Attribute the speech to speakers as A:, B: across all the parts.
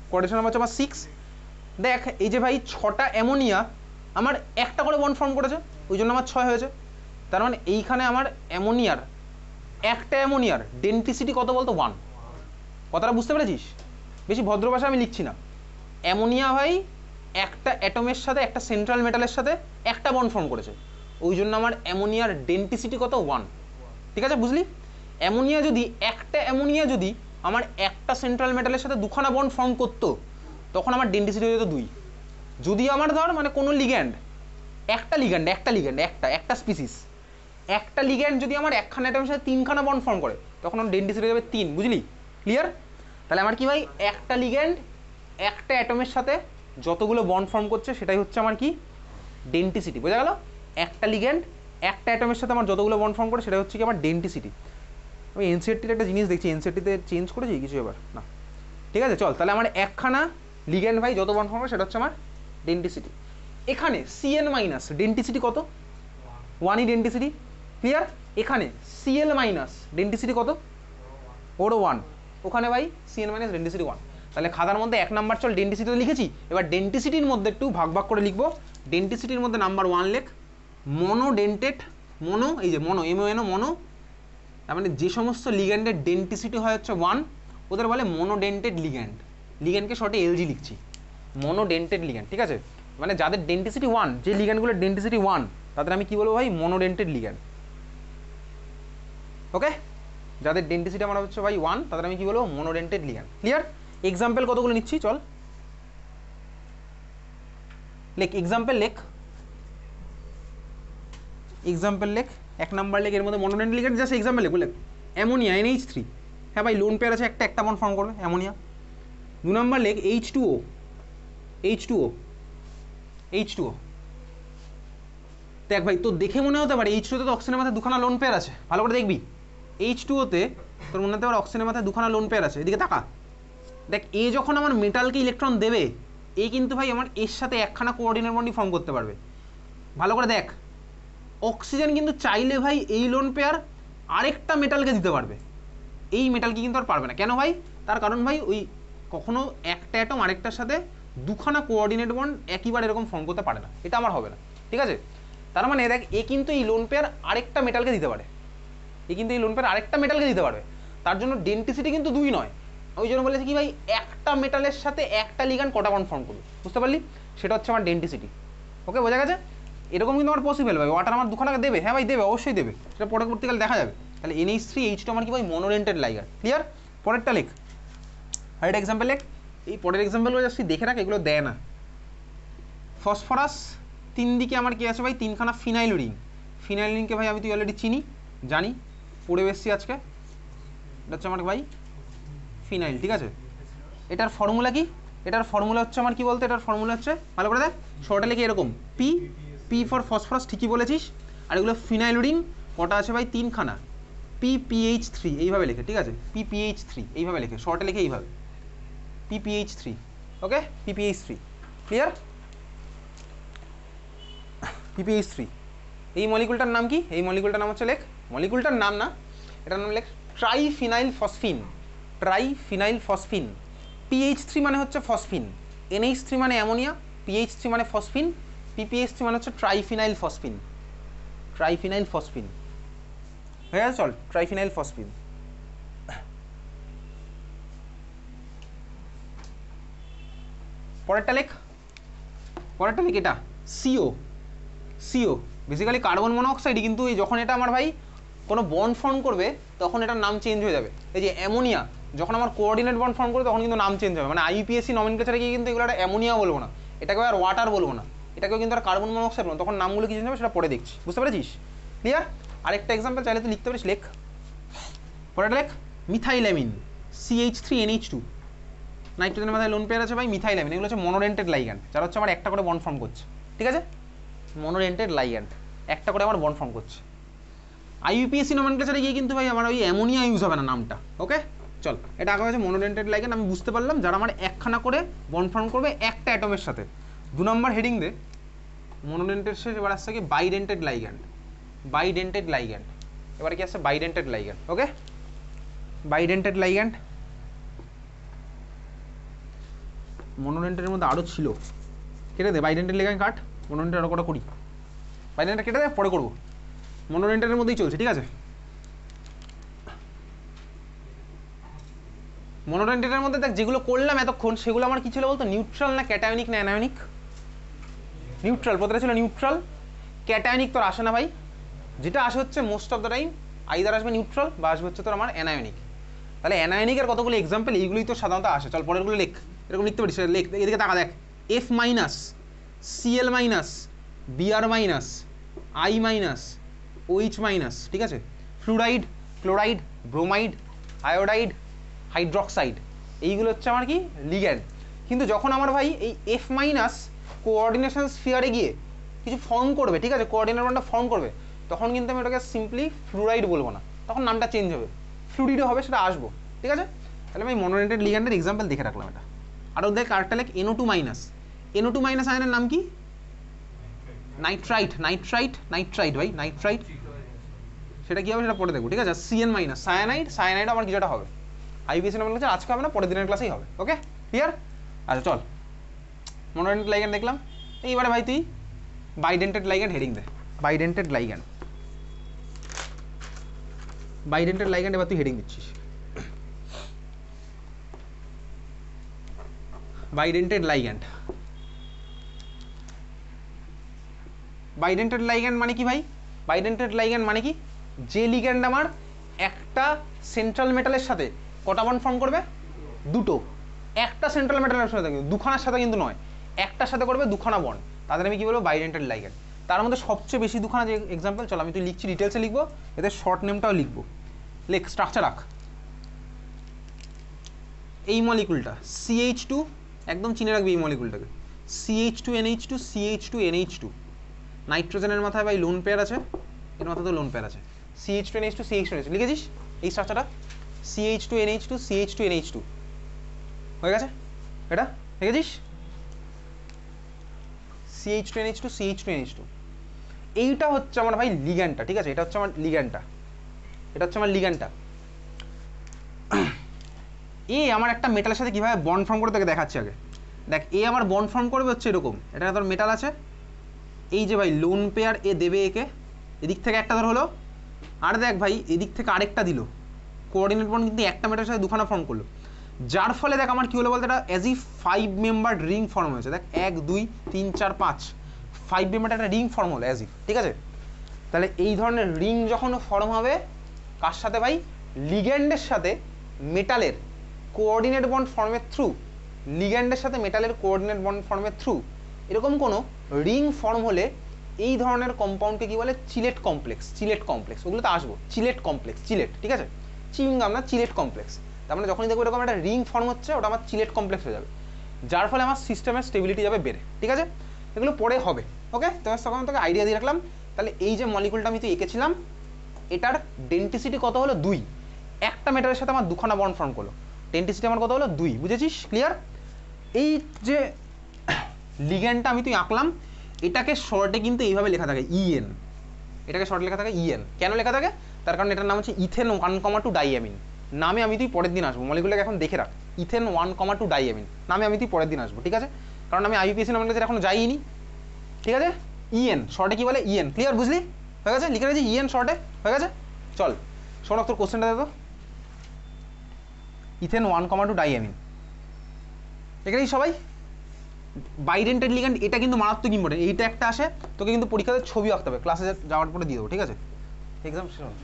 A: Coordination number হচ্ছে আমার 6। দেখ এই যে ভাই 6টা অ্যামোনিয়া আমার একটা করে বন্ড ফর্ম করেছে, ওই জন্য আমার 6 হয়েছে। তার মানে এইখানে আমার অ্যামোনিয়ার, একটা অ্যামোনিয়ার ডেন্সিটি কত বলতো? 1। কথাটা বুঝতে পেরেছিস? বেশি ভদ্র ভাষা আমি লিখছি না। অ্যামোনিয়া ভাই একটা অ্যাটমের সাথে, একটা সেন্ট্রাল মেটালের সাথে একটা বন্ড ফর্ম করেছে, ওই জন্য আমার অ্যামোনিয়ার ডেন্সিটি কত? 1। ঠিক আছে, বুঝলি? অ্যামোনিয়া যদি, একটা অ্যামোনিয়া যদি আমার একটা সেন্ট্রাল মেটালের সাথে দুখানা বন্ড ফর্ম করতো, তখন আমার ডেন্সিটি হয়ে যেত 2। যদি আমার ধর মানে কোনো লিগ্যান্ড, একটা স্পিসিস, একটা লিগ্যান্ড যদি আমার একখানা অ্যাটমের সাথে 3খানা বন্ড ফর্ম করে, তখন আমার ডেন্সিটি হয়ে যাবে 3। বুঝলি? ক্লিয়ার? তাহলে আমার কি ভাই, একটা লিগ্যান্ড একটা অ্যাটমের সাথে যতগুলো বন্ড ফর্ম করছে সেটাই হচ্ছে আমার কি? ডেন্সিটি। বোঝা গেল? একটা লিগ্যান্ড একটা অ্যাটমের সাথে আমার যতগুলো বন্ড ফর্ম করে সেটা হচ্ছে কি আমার ডেন্সিটি। আমি এনসিআরটির একটা জিনিস দেখছি, এনসিআরটিতে চেঞ্জ করেছি কিছু এবার না। ঠিক আছে, চল তাহলে আমার একখানা লিগ্যান্ড ভাই যত বন্ড ফর্ম করে সেটা হচ্ছে আমার ডেন্সিটি। এখানে সিএন মাইনাস ডেন্সিটি কত? 1ই ডেন্সিটি। ক্লিয়ার? এখানে সিএল মাইনাস ডেন্সিটি কত? ওরও 1। ওখানে ভাই সিএন মাইনাস ডেন্সিটি 1। তাহলে খাতার মধ্যে 1 নাম্বার চল ডেন্সিটি তো লিখেছি, এবার ডেন্সিটির মধ্যে একটু ভাগ ভাগ করে লিখবো। ডেন্সিটির মধ্যে নাম্বার 1 লেখ মনোডেন্টেড, মনো, এই যে মনো, এমওএনও, মনো। তার মানে যে সমস্ত লিগ্যান্ডের ডেন্সিটি হয় হচ্ছে 1, ওদের বলে মনোডেন্টেড লিগ্যান্ড। লিগ্যান্ডকে শর্টে এলজি লিখছি, মনোডেন্টেড লিগ্যান্ড। ঠিক আছে, মানে যাদের ডেন্সিটি 1, যে লিগ্যান্ডগুলোর ডেন্সিটি 1, তাদের আমি কি বলবো ভাই? মনোডেন্টেড লিগ্যান্ড। ওকে, যাদের ডেন্সিটি আমার হচ্ছে ভাই 1, তাদের আমি কি বলবো? মনোডেন্টেড লিগ্যান্ড। ক্লিয়ার? এক্সাম্পল কতগুলো নিচ্ছি চল লেখ, এক্সাম্পল লেখ, এক্সাম্পল লেখ। 1 নাম্বার লেখ, এর মধ্যে মনোডেন্টেড লিগ্যান্ড জাস্ট এক্সাম্পল লেখ। বলে অ্যামোনিয়া NH3, হ্যাঁ ভাই লোন পেয়ার আছে, একটা বন্ড ফর্ম করবে অ্যামোনিয়া। 2 নাম্বার লেখ H2O, H2O, H2O। দেখ ভাই তোর দেখে মনে হতে পারে H2O তে তো অক্সিজেনের মাথায় দুখানা লোন পেয়ার আছে, ভালো করে দেখবি। H2O তে তোর মনে হতে পারে অক্সিজেনের মাথায় দুখানা লোন পেয়ার আছে। এদিকে তাকা, দেখ এ যখন আমার মেটালকে ইলেকট্রন দেবে, এ কিন্তু ভাই আমার এর সাথে একখানা কোঅর্ডিনেট বন্ডই ফর্ম করতে পারবে। ভালো করে দেখ, অক্সিজেন কিন্তু চাইলে ভাই এই লোন পেয়ার আরেকটা মেটালকে দিতে পারবে, এই মেটালকে কিন্তু আর পারবে না। কেন ভাই? তার কারণ ভাই ওই কখনো একটা অ্যাটম আরেকটার সাথে দুখানা কোঅর্ডিনেট বন্ড একইবার এরকম ফর্ম করতে পারে না, এটা আমার হবে না। ঠিক আছে, তার মানে দেখ এ কিন্তু এই লোন পেয়ার আরেকটা মেটালকে দিতে পারে, এ কিন্তু এই লোন পেয়ার আরেকটা মেটালকে দিতে পারবে। তার জন্য ডেন্সিটি কিন্তু 2 নয়, ওই জন্য বলেছে কি ভাই একটা মেটালের সাথে একটা লিগ্যান্ড কটা বন্ড ফর্ম করবে। বুঝতে পারলি? সেটা হচ্ছে আমার ডেন্সিটি। ওকে, বোঝা গেছে? এরকম কিন্তু আমার পসিবল ভাই, ওয়াটার আমার দুখানাকে দেবে, হ্যাঁ ভাই দেবে, অবশ্যই দেবে, সেটা পরবর্তীকালে দেখা যাবে। তাহলে NH3H2 আমার কি ভাই? মনোডেন্টেড লিগ্যান্ড। ক্লিয়ার? পরেরটা লেখ, আরেকটা এক্সাম্পল লেখ। এই পরের এক্সাম্পলগুলো জাস্ট দেখে রাখ, এগুলো দেয় না। ফসফরাস 3 দিকে আমার কি আছে ভাই? 3খানা ফিনাইল রিং। ফিনাইল রিংকে ভাই আমি তুই অলরেডি চিনি, জানি, পড়ে এসেছি আজকে। এটা হচ্ছে আমার ভাই ফিনাইল। ঠিক আছে, এটার ফর্মুলা কি? এটার ফর্মুলা হচ্ছে আমার কি বলতো? এটার ফর্মুলা হচ্ছে, ভালো করে দেখ, শর্টে লিখে এরকম পি, পি ফর ফসফরাস, ঠিকই বলেছিস। আর এগুলো ফিনাইল রিং কটা আছে ভাই? 3খানা। PPH3 এইভাবে লেখে। ঠিক আছে, PPH3 এইভাবে লেখে, শর্টে লিখে এইভাবে PPH3। ওকে, PPH3। ক্লিয়ার? PPH3 এই মলিকুলটার নাম কি? এই মলিকুলটার নাম হচ্ছে, লেখ, মলিকুলটার নাম না, এটার নাম লেখ ট্রাইফিনাইল ফসফিন। ট্রাইফিনাইল ফসফিন। PH3 মানে হচ্ছে ফসফিন, NH3 মানে অ্যামোনিয়া, PH3 মানে ফসফিন, PPH3 মানে হচ্ছে ট্রাইফিনাইল ফসফিন। ট্রাইফিনাইল ফসফিন হয়ে গেছে, চল ট্রাইফিনাইল ফসফিন। পরেরটা লেখ, পরেরটা লেখ, এটা CO। CO basically carbon monoxide, কিন্তু এই যখন এটা আমার ভাই কোনো বন্ড ফর্ম করবে তখন এটার নাম চেঞ্জ হয়ে যাবে। এই যে অ্যামোনিয়া যখন আমার কোঅর্ডিনেট বন্ড ফর্ম করবে তখন কিন্তু নাম চেঞ্জ হবে, মানে IUPAC নমিনক্লেচারে গিয়ে কিন্তু এগুলো একটা অ্যামোনিয়া বলবো না, এটাকে আর ওয়াটার বলবো না, এটাকেও কিন্তু আর কার্বন মনোঅক্সাইড বলবো, তখন নামগুলো কি চেঞ্জ হবে সেটা পরে দেখছি। বুঝতে পেরেছিস? ক্লিয়ার? আরেকটা এক্সাম্পল চাইলে তুই লিখতে পারিস, লেখ, পরেরটা লেখ মিথাইলামিন CH3NH2। নাইট্রোজেনের মাথায় লোন পেয়ার আছে ভাই, মিথাইলামিন। এগুলো হচ্ছে মনোডেন্টেড লাইগ্যান্ড, যারা হচ্ছে আমার একটা করে বন্ড ফর্ম করছে। ঠিক আছে, মনোডেন্টেড লাইগ্যান্ড একটা করে আমার বন্ড ফর্ম করছে। IUPAC নমিনক্লেচারে গিয়ে কিন্তু ভাই আমার ওই অ্যামোনিয়া ইউজ হবে না নামটা। ওকে, চল, এটা আগে হচ্ছে মনোডেন্টেড লাইগ্যান্ড, আমি বুঝতে পারলাম যারা আমার একখানা করে বন্ড ফর্ম করবে একটা অ্যাটমের সাথে। 2 নম্বর হেডিং দে, মনোডেন্টেড শেষ, এবার আসছে কি বাইডেন্টেড লাইগ্যান্ড। বাইডেন্টেড লাইগ্যান্ড, এবারে কি আসছে? বাইডেন্টেড লাইগ্যান্ড। ওকে, বাইডেন্টেড লাইগ্যান্ড মনোডেন্টের মধ্যে আরও ছিল, কেটে দে বাইডেন্টের লিগ্যান্ড কাট, মনোডেন্টের আরও কটা করি, বাইডেন্টটা কেটে দে পরে করবো, মনোডেন্টের মধ্যেই চলছে ঠিক আছে। মনোডেন্টের মধ্যে দেখ যেগুলো করলাম এতক্ষণ সেগুলো আমার কি ছিল বলতো, নিউট্রাল না ক্যাটায়নিক না অ্যানায়নিক? নিউট্রাল, প্রতিটা ছিল নিউট্রাল। ক্যাটায়নিক তোর আসে না ভাই, যেটা আসে হচ্ছে most of the time either আসবে নিউট্রাল বা আসবে হচ্ছে তোর আমার অ্যানায়নিক। তাহলে অ্যানায়নিকের কতগুলো এক্সাম্পল এইগুলোই তো সাধারণত আসে। চল পরেরগুলো লেখ, এরকম লিখতে পারিস, লেখ এদিকে তাকা দেখ, F minus, CL minus, BR minus, I minus, OH minus, ঠিক আছে। Fluoride, chloride, bromide, iodide, hydroxide, এইগুলো হচ্ছে আমার কি লিগ্যান্ড। কিন্তু যখন আমার ভাই এই এফ মাইনাস কোঅর্ডিনেশন স্ফিয়ারে গিয়ে কিছু ফর্ম করবে, ঠিক আছে, কোঅর্ডিনেট বন্ডটা ফর্ম করবে, তখন কিন্তু আমি ওটাকে সিম্পলি ফ্লুরাইড বলবো না, তখন নামটা চেঞ্জ হবে, ফ্লুরিডও হবে, সেটা আসবো, ঠিক আছে। তাহলে আমি মনোডেন্টেড লিগ্যান্ডের এক্সাম্পল দেখে রাখলাম এটা। আরও দেখ আরেকটা লেখ NO2 মাইনাস, NO2 মাইনাস আয়নের নাম কি? নাইট্রাইট, নাইট্রাইট, নাইট্রাইট ভাই, নাইট্রাইট, সেটা কি হবে সেটা পরে দেখবো, ঠিক আছে। CN মাইনাস, সায়ানাইড, সায়ানাইড আমার কিছুটা হবে, আইবিএসি নাম্বার হচ্ছে আজকে হবে না, পরের দিনের ক্লাসেই হবে, ওকে ক্লিয়ার। আচ্ছা চল, মনোডেন্টেড লাইগ্যান্ড দেখলাম, এইবারে ভাই তুই বাইডেন্টেড লাইগ্যান্ড হেডিং দে, বাইডেন্টেড লাইগ্যান্ড, বাইডেন্টেড লাইগ্যান্ড এবার তুই হেডিং দিচ্ছিস, বাইডেন্টেড লাইগ্যান্ড। বাইডেন্টেড লাইগ্যান্ড মানে কি ভাই? বাইডেন্টেড লাইগ্যান্ড মানে কি, যে লিগ্যান্ড আমার একটা সেন্ট্রাল মেটালের সাথে কটা বন্ড ফর্ম করবে? দুটো। একটা সেন্ট্রাল মেটালের সাথে কিন্তু, দুখানার সাথে কিন্তু নয়, একটার সাথে করবে দুখানা বন্ড, তাদের আমি কি বলবো? বাইডেন্টেড লাইগ্যান্ড। তার মধ্যে সবচেয়ে বেশি দুখানা যে এক্সাম্পল, চল আমি তুই লিখছি, ডিটেলসে লিখবো, এদের শর্ট নেমটাও লিখবো, লেখ, স্ট্রাকচার রাখ। এই মলিকুলটা CH2, একদম চিনে রাখবি এই মলিকুলটাকে, CH2NH2, CH2NH2, নাইট্রোজেনের মাথায় ভাই লোন পেয়ার আছে, এর মাথায় তো লোন পেয়ার আছে, CH2NH2, CH2NH2 লিখেছিস এই স্ট্রাকচারটা, CH2NH2, CH2NH2 হয়ে গেছে, এটা লিখেছিস CH2NH2, CH2NH2। এইটা হচ্ছে আমার ভাই লিগ্যান্ডটা, ঠিক আছে, এটা হচ্ছে আমার লিগ্যান্ডটা, এটা হচ্ছে আমার লিগ্যান্ডটা। এ আমার একটা মেটালের সাথে কীভাবে বন্ড ফর্ম করে তোকে দেখাচ্ছি আগে দেখ। এ আমার বন্ড ফর্ম করবে হচ্ছে এরকম, এটা তোর মেটাল আছে, এই যে ভাই লোন পেয়ার এ দেবে একে, এদিক থেকে একটা ধর হলো, আর দেখ ভাই এদিক থেকে আরেকটা দিল, কোঅর্ডিনেট বন্ড কিন্তু একটা মেটালের সাথে দুখানা ফর্ম করলো, যার ফলে দেখ আমার কী হলো বলতে, এটা as he 5 membered ring form হয়েছে, দেখ 1 2 3 4 5 5 মেম্বার্ড একটা রিং ফর্ম হলো অ্যাজ ই, ঠিক আছে। তাহলে এই ধরনের রিং যখন ফর্ম হবে কার সাথে ভাই? লিগ্যান্ডের সাথে মেটালের কোঅর্ডিনেট বন্ড ফর্মের থ্রু, লিগ্যান্ডের সাথে মেটালের কোঅর্ডিনেট বন্ড ফর্মের থ্রু এরকম কোনো রিং ফর্ম হলে এই ধরনের কম্পাউন্ডকে কি বলে? চিলেট কমপ্লেক্স, চিলেট কমপ্লেক্স, ওগুলো তো আসবো, চিলেট কমপ্লেক্স, চিলেট, ঠিক আছে, চিউইংগাম না, চিলেট কমপ্লেক্স। তার মানে যখনই দেখবো এরকম একটা রিং ফর্ম হচ্ছে, ওটা আমার চিলেট কমপ্লেক্স হয়ে যাবে, যার ফলে আমার সিস্টেমের স্টেবিলিটি যাবে বেড়ে, ঠিক আছে। এগুলো পরে হবে, ওকে। তোমার তখন তোকে আইডিয়া দিয়ে রাখলাম। তাহলে এই যে মলিকুলটা আমি তো এঁকেছিলাম, এটার ডেন্টিসিটি কত হলো? 2, একটা মেটালের সাথে আমার দুখানা বন্ড ফর্ম করলো, ডেন্টিসিটি আমার কত হলো? 2, বুঝেছিস? ক্লিয়ার? এই যে লিগ্যান্ডটা আমি তুই আঁকলাম, এটাকে শর্টে কিন্তু এইভাবে লেখা থাকে EN, এটাকে শর্টে লেখা থাকে EN। কেন লেখা থাকে? তার কারণ এটার নাম হচ্ছে ইথেন 1,2 ডাইঅ্যামিন, নামে আমি তুই পরের দিন আসবো, মলিকুলটাকে এখন দেখে রাখ, ইথেন 1,2 ডাইঅ্যামিন নামে আমি তুই পরের দিন আসবো, ঠিক আছে, কারণ আমি IUPAC নামের কাছে এখনো যাইনি, ঠিক আছে। EN শর্টে কি বলে? EN, clear? বুঝলি? হয়ে গেছে, লিখে রেখেছি EN শর্টে, হয়ে গেছে। চল শোন তোর কোশ্চেনটা দে তো, ইথেন 1,2 ডাইঅ্যামিন, এখানেই সবাই বাইডেন্টেড লিগ্যান্ড, এটা কিন্তু মারাত্মক ইম্পর্টেন্ট, এইটা একটা আসে, তোকে কিন্তু পরীক্ষাতে ছবি আঁকতে হবে, ক্লাসে যাওয়ার পরে দিয়ে দেবো, ঠিক আছে, এক্সাম শেষ হবে,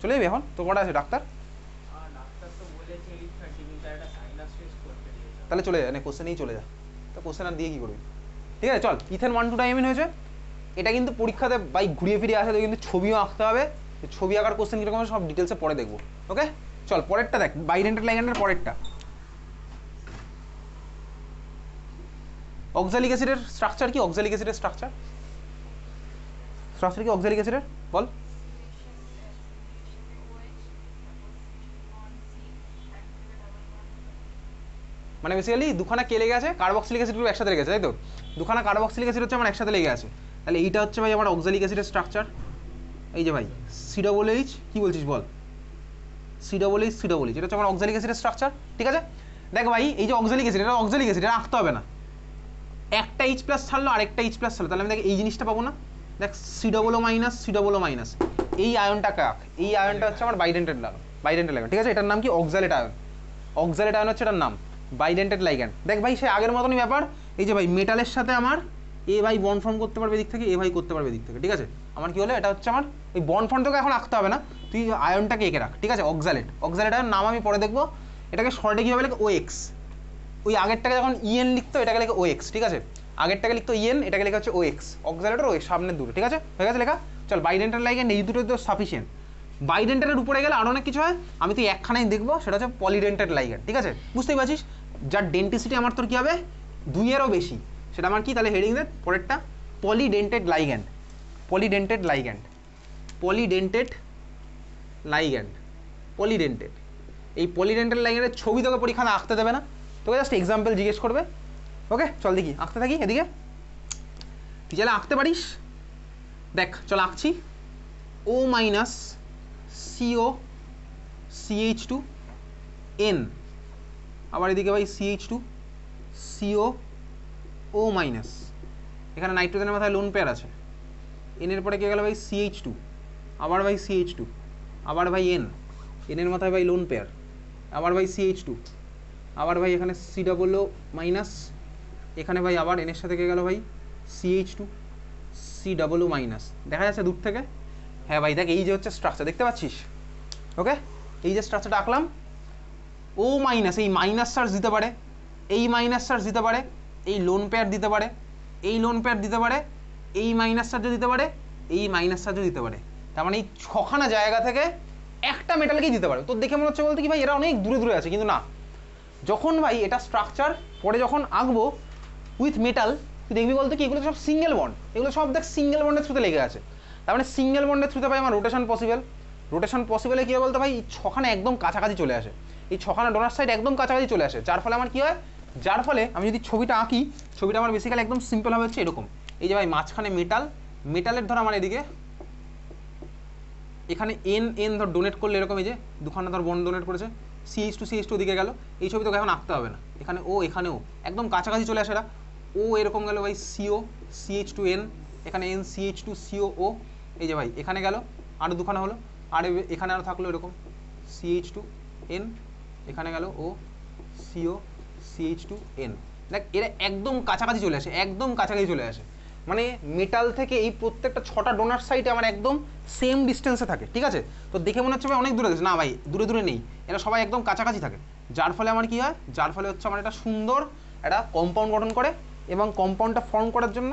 A: চলে যাবি এখন, তো কটা আছে ডাক্তার? তাহলে চলে যা, কোশ্চেনেই চলে যা, তো কোশ্চেন আর দিয়ে কী করবি, ঠিক আছে। চল, ইথেন 1,2 ডাইঅ্যামিন হয়েছে, এটা কিন্তু পরীক্ষাতে বাইক ঘুরিয়ে ফিরিয়ে আসে, কিন্তু ছবিও আঁকতে হবে, ছবি আঁকার কোশ্চেন কীরকম সব ডিটেলসে পরে দেখবো, ওকে। চল পরেরটা দেখ, বাইডেন্টেড লিগ্যান্ডের পরেরটা, অক্সালিক অ্যাসিডের স্ট্রাকচার কি? অক্সালিক অ্যাসিডের স্ট্রাকচার কি অক্সালিক অ্যাসিডের? বল। মানে বেসিক্যালি দুখানা কে লেগে আছে? কার্বক্সিলিক অ্যাসিড গ্রুপ একসাথে লেগে আছে, তাই তো? দুখানা কার্বক্সিলিক অ্যাসিড হচ্ছে আমার একসাথে লেগে আছে, তাহলে এইটা হচ্ছে ভাই আমার অক্সালিক অ্যাসিডের স্ট্রাকচার। এই যে ভাই COOH, কি বলছিস বল? COOH, এটা হচ্ছে আমার অক্সালিক অ্যাসিডের স্ট্রাকচার, ঠিক আছে। দেখ ভাই এই যে অক্সালিক অ্যাসিড, এটা অক্সালিক অ্যাসিড, এটা রাখতে হবে না, একটা এইচ প্লাস ছাড়লো আরেকটা এইচ প্লাস ছাড়লো, তাহলে আমি দেখ এই জিনিসটা পাবো না, দেখ C double O minus, C double O minus, এই আয়নটাকে রাখ, এই আয়নটা হচ্ছে আমার বাইডেন্টেড লাগন, বাইডেন্টেড লাইগ্যান্ড, ঠিক আছে, এটার নাম কি অক্সালেট আয়ন, অক্সালেট আয়ন হচ্ছে এটার নাম, বাইডেন্টেড লাইগ্যান্ড। দেখ ভাই সে আগের মতনই ব্যাপার, এই যে ভাই মেটালের সাথে আমার এ ভাই বন্ড ফর্ম করতে পারবে এদিক থেকে, এ ভাই করতে পারবে এদিক থেকে, ঠিক আছে, আমার কি হলো এটা হচ্ছে আমার ওই বন্ড ফর্ম তোকে এখন আঁকতে হবে না, তুই আয়নটাকে এঁকে রাখ, ঠিক আছে, অক্সালেট, অক্সালেট আয়ন নাম আমি পরে দেখবো, এটাকে শর্টে কীভাবে লেখে ও এক্স, ওই আগেরটাকে যখন ইএন লিখতো এটাকে লেখে ও এক্স, ঠিক আছে, আগেরটাকে লিখতো ইএন, এটাকে লেখা হচ্ছে ও এক্স, অক্সালেটের ও সামনের দুটো, ঠিক আছে, হয়ে গেছে লেখা। চল বাইডেন্টাল লাইগ্যান্ড এই দুটো তো সাফিসিয়েন্ট, বাইডেন্টারের উপরে গেলে আরও অনেক কিছু হয়, আমি তুই একখানেই দেখবো, সেটা হচ্ছে পলিডেন্টেড লাইগ্যান্ড, ঠিক আছে, বুঝতেই পারছিস, যার ডেন্টিসিটি আমার তোর কী হবে 2-এরও বেশি, সেটা আমার কি, তাহলে হেডিং দেখ পরেরটা পলিডেন্টেড লাইগ্যান্ড, পলিডেন্টেড লাইগ্যান্ড, পলিডেন্টেড লাইগ্যান্ড, পলিডেন্টেড, এই পলিডেন্টেড লাইগ্যান্ডের ছবি তোকে পরীক্ষা আঁকতে দেবে না, তোকে জাস্ট এক্সাম্পল জিজ্ঞেস করবে, ওকে চল দেখি আঁকতে থাকি, এদিকে তুই চাইলে আঁকতে পারিস, দেখ চল আঁকছি, O minus CO CH two N, আবার এদিকে ভাই CH two CO O minus, এখানে নাইট্রোজেনের মাথায় লোন পেয়ার আছে, এনের পরে কে গেল ভাই সিএইচ টু, আবার ভাই সিএইচ টু, আবার ভাই এনের মাথায় ভাই লোন পেয়ার, আবার ভাই সিএইচ টু, আবার ভাই এখানে সি ডাবল ও মাইনাস, এখানে ভাই আবার এনের সাথে কে গেল ভাই CH two C double O minus, দেখা যাচ্ছে দূর থেকে, হ্যাঁ ভাই দেখ এই যে হচ্ছে স্ট্রাকচার দেখতে পাচ্ছিস, ওকে এই যে স্ট্রাকচারটা আঁকলাম, ও মাইনাস এই মাইনাস চার্জ দিতে পারে, এই মাইনাস চার্জ দিতে পারে, এই লোন পেয়ার দিতে পারে, এই লোন পেয়ার দিতে পারে, এই মাইনাস চার্জও দিতে পারে, এই মাইনাস চার্জও দিতে পারে, তার মানে এই ছখানা জায়গা থেকে একটা মেটালকেই দিতে পারে। তোর দেখে মনে হচ্ছে বলতে কি ভাই এরা অনেক দূরে দূরে আছে, কিন্তু না, যখন ভাই এটা স্ট্রাকচার পরে যখন আঁকবো উইথ মেটাল, তুই দেখবি বলতে কি এগুলো সব সিঙ্গেল বন্ড, এগুলো সব দেখ সিঙ্গেল বন্ডের থ্রুতে লেগে আছে, তার মানে সিঙ্গেল বন্ডের থ্রুতে ভাই আমার রোটেশন পসিবল, রোটেশন পসিবলে কী হয় বলতে ভাই ছখানা একদম কাছাকাছি চলে আসে, এই ছখানা ডোনার সাইড একদম কাছাকাছি চলে আসে, যার ফলে আমার কী হয়, যার ফলে আমি যদি ছবিটা আঁকি, ছবিটা আমার বেসিক্যালি একদম সিম্পল হবে হচ্ছে এরকম, এই যে ভাই মাঝখানে মেটাল, মেটালের ধর আমার এদিকে এখানে এন এন ধর ডোনেট করলে এরকম, এই যে দুখানা ধর বন্ড ডোনেট করেছে, সিএইচ টু ওদিকে গেল, এই ছবি তোকে এখন আঁকতে হবে না, এখানে ও এখানেও একদম কাছাকাছি চলে আসে এরা, ও এরকম গেল ভাই সিও সিএইচ টু এন, এখানে এন সিএইচ টু সিও ও, এই যে ভাই এখানে গেল আরও দুখানা হলো, আর এখানে আরও থাকলো এরকম সিএইচ টু এন, এখানে গেল ও সিও সিএইচ টু এন, দেখ এরা একদম কাছাকাছি চলে আসে, একদম কাছাকাছি চলে আসে, মানে মেটাল থেকে এই প্রত্যেকটা 6টা ডোনার সাইটে আমার একদম সেম ডিস্টেন্সে থাকে, ঠিক আছে, তো দেখে মনে হচ্ছে ভাই অনেক দূরে আছে, না ভাই দূরে দূরে নেই, এরা সবাই একদম কাছাকাছি থাকে, যার ফলে আমার কি হয়, যার ফলে হচ্ছে আমার একটা সুন্দর একটা কম্পাউন্ড গঠন করে, এবং কম্পাউন্ডটা ফর্ম করার জন্য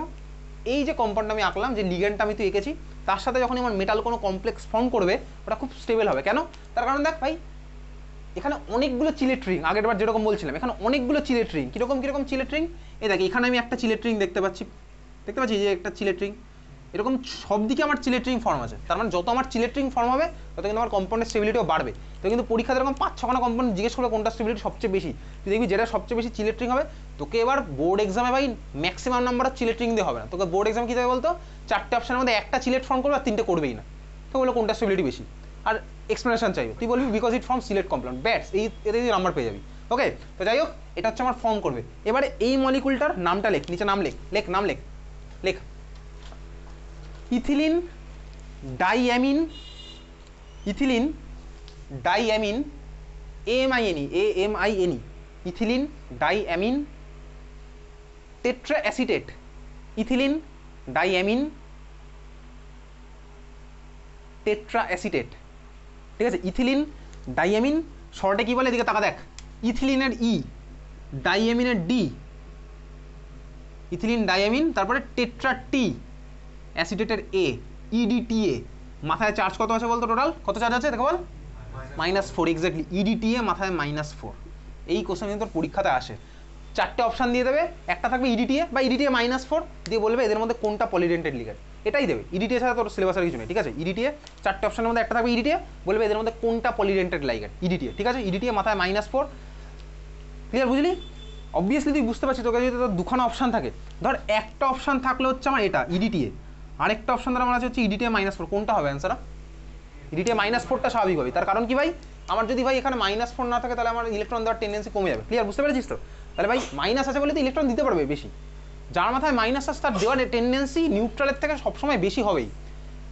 A: এই যে কম্পাউন্ডটা আমি আঁকলাম, যে লিগ্যান্ডটা আমি তো এঁকেছি, তার সাথে যখন আমার মেটাল কোনো কমপ্লেক্স ফর্ম করবে ওটা খুব স্টেবল হবে, কেন, তার কারণ দেখ ভাই এখানে অনেকগুলো চিলেট রিং, আগের বার যেরকম বলছিলাম এখানে অনেকগুলো চিলেট রিং, কীরকম কীরকম চিলেট রিং, এই দেখ এখানে আমি একটা চিলেট রিং দেখতে পাচ্ছি যে একটা চিলেট রিং, এরকম সব দিকে আমার চিলেট রিং ফর্ম আছে, তার মানে যত আমার চিলেট রিং ফর্ম হবে তত কিন্তু আমার কম্পাউন্ডের স্টেবিলিটিও বাড়বে, তো কিন্তু পরীক্ষাতে এরকম 5-6খানা কম্পাউন্ড জিজ্ঞেস করবে কোনটা স্টেবিলিটি সবচেয়ে বেশি, তুই দেখবি যেটা সবচেয়ে বেশি চিলেট রিং হবে, তোকে এবার বোর্ড এক্সামে ভাই ম্যাক্সিমাম নাম্বার চিলেট রিং দিয়ে হবে না, তোকে বোর্ড এক্সাম কী দেবে বলতো, 4টে অপশনের মধ্যে একটা চিলেট ফর্ম করবে আর 3টে করবেই না, তো বললো কোনটা স্টেবিলিটি বেশি, আর এক্সপ্লেনেশন চাইবে, তুই বলবি because it form Sylhet compound, bats এই এতে তুই নাম্বার পেয়ে যাবি, ওকে, তো যাই হোক এটা হচ্ছে আমার ফর্ম করবে, এবারে এই মলিকুলটার নামটা লেখ, নিচে নাম নাম লেখ ethylene diamine, ethylene diamine AMINE, ethylene diamine tetra acetate, ethylene diamine tetra acetate, ঠিক আছে, ইথিলিন ডাইঅ্যামিন শর্টে কী বলে, এদিকে তাকা দেখ, ইথিলিনের ই, ডাইঅ্যামিনের ডি, ইথিলিন ডাইঅ্যামিন, তারপরে টেট্রা টি, অ্যাসিটেটের এ, EDTA, মাথায় চার্জ কত আছে বলতো, টোটাল কত চার্জ আছে দেখো বল, -4, এক্স্যাক্টলি, EDTA মাথায় -4, এই কোশ্চেন কিন্তু তোর পরীক্ষাতে আসে, 4টে অপশান দিয়ে দেবে, একটা থাকবে EDTA বা EDTA -4 দিয়ে বলবে এদের মধ্যে কোনটা পলিডেন্টেড লিগ্যান্ড, এটাই দেবে, EDTA ছাড়া তোর সিলেবাসের কিছু নেই, ঠিক আছে, EDTA 4টে অপশানের মধ্যে একটা থাকবে EDTA, বলবে এদের মধ্যে কোনটা পলিডেন্টেড লিগ্যান্ড, EDTA, ঠিক আছে, EDTA মাথায় -4, ক্লিয়ার, বুঝলি, অবভিয়াসলি তুই বুঝতে পারছিস, তোকে যদি তোর দুখানা অপশান থাকে, ধর একটা অপশান থাকলে হচ্ছে আমার এটা EDTA, আরেকটা অপশন ধর আমার আছে হচ্ছে EDTA -4, কোনটা হবে অ্যান্সার, EDTA -4টা স্বাভাবিক হবে, তার কারণ কি ভাই আমার যদি ভাই এখানে -4 না থাকে তাহলে আমার ইলেকট্রন দেওয়ার টেন্ডেন্সি কমে যাবে। ক্লিয়ার, বুঝতে পেরেছিস তো? তাহলে ভাই মাইনাস আছে বলে তো ইলেকট্রন দিতে পারবে বেশি। যার মাথায় মাইনাস চার্জ তার দেওয়ার টেন্ডেন্সি নিউট্রালের থেকে সবসময় বেশি হবেই,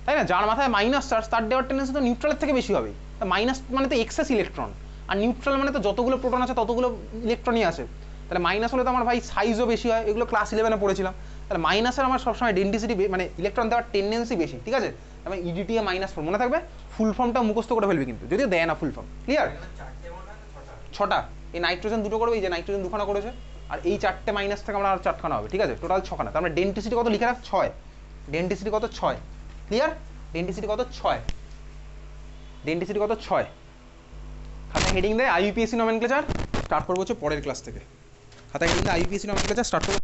A: তাই না? যার মাথায় মাইনাস চার্জ তার দেওয়ার টেন্ডেন্সি তো নিউট্রালের থেকে বেশি হবে। মাইনাস মানে তো এক্সেস ইলেকট্রন, আর নিউট্রাল মানে তো যতগুলো প্রোটন আছে ততগুলো ইলেকট্রনই আছে। তাহলে মাইনাস হলে তো আমার ভাই সাইজও বেশি হয়, এগুলো ক্লাস 11-এ পড়েছিলাম। তাহলে মাইনাসের আমার সবসময় ডেন্সিটি মানে ইলেকট্রন দেওয়ার টেন্ডেন্সি বেশি, ঠিক আছে? আমি ইডিটিএ -4 মনে থাকবে, ফুল ফর্মটা মুখস্থ করে ফেলবি কিন্তু, যদিও দেয় না ফুল ফর্ম। ক্লিয়ার? 6টা, এই নাইট্রোজেন 2টো করবে, এই যে নাইট্রোজেন 2খানা করেছে, আর এই 4টে মাইনাস থেকে আমরা আর 4খানা হবে, ঠিক আছে? টোটাল 6খানা। তার মানে ডেন্সিটি কত লিখে রাখ? 6। ডেন্সিটি কত? 6। ক্লিয়ার? ডেন্সিটি কত? 6। ডেন্সিটি কত? 6। খাতায় হেডিং দেয় আইইউপিএসসি নমেনক্লেচার। স্টার্ট করবো হচ্ছে পরের ক্লাস থেকে। খাতায় হেডিং দেয় আইইউপিএসসি নমেনক্লেচার, স্টার্ট করবো